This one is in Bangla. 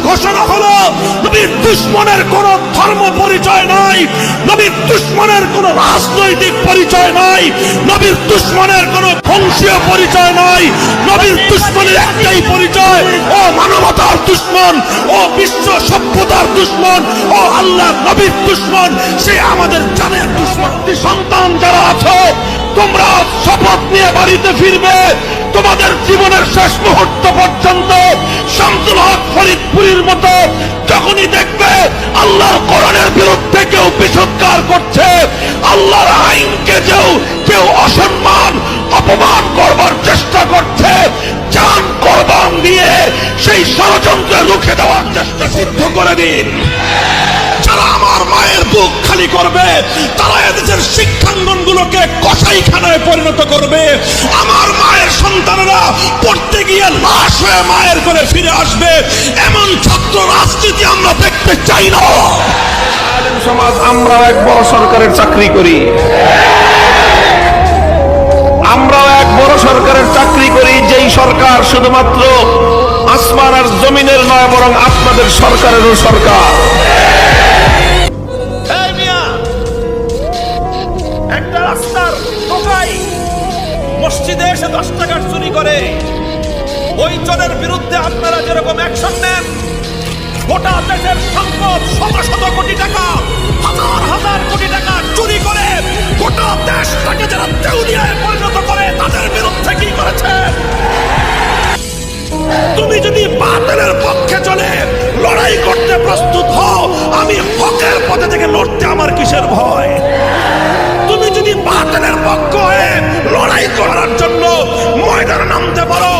ঘোষণা হলো নবীর দুশ্মনের কোন ধর্ম পরিচয় নাই, নবীর দুশ্মনের কোন রাজনৈতিক পরিচয় নাই, নবীর দুশ্মনের কোন বংশীয় পরিচয় নাই। নবীর দুশ্মনের একটাই পরিচয়, ও মানবতার দুশ্মন, ও বিশ্ব সভ্যতার দুশ্মন, ও আল্লাহ নবীর দুশ্মন, সে আমাদের জানের দুশ্মন। সন্তান যারা আছো, তোমরা শপথ নিয়ে বাড়িতে ফিরবে, তোমাদের জীবনের শেষ মুহূর্ত পর্যন্ত শামসুল হক ফরিদপুরের মতো যখনই দেখবে আল্লাহর কোরআনের বিরুদ্ধে কেউ বিষোদ্গার করছে, আল্লাহর আইনকে কেউ অসম্মান অপমান করবার চেষ্টা করছে, জান কোরবান দিয়ে সেই ষড়যন্ত্র রুখে দেওয়ার চেষ্টা সিদ্ধ করে দিন। যারা আমার মায়ের বুক খালি করবে, তারা এদেশের শিক্ষাঙ্গনগুলোকে কসাইখানায় পরিণত করবে। আমার মায়ের সন্তানেরা পড়তে গিয়ে লাশ হয়ে মায়ের করে ফিরে আসবে। এমন ছাত্র রাজনীতি আমরা দেখতে চাই না। আলেম সমাজ আমরাও এক বড় সরকারের চাকরি করি, আমরাও এক বড় সরকারের চাকরি করি, যেই সরকার শুধুমাত্র আসমান আর জমিনের নয়, বরং আপনাদের সরকারেরও সরকার। একটা রাস্তার টোকাই মসজিদে এসে 10 টাকা চুরি করে, ওই জনের বিরুদ্ধে আপনারা যেরকম অ্যাকশন নেন, গোটা দেশের সম্পদ শত শত কোটি টাকা, হাজার হাজার কোটি টাকা চুরি করে গোটা দেশটাকে যারা দেউলিয়ায় পরিণত করে, তাদের বিরুদ্ধে কি করেছে? তুমি যদি বাতিলের পক্ষে চলে লড়াই করতে প্রস্তুত হও, আমি হকের পথে থেকে লড়তে আমার কিসের ভয়? তুমি যদি বাতিলের পক্ষ হয়ে লড়াই করার জন্য ময়দানে নামতে পারো,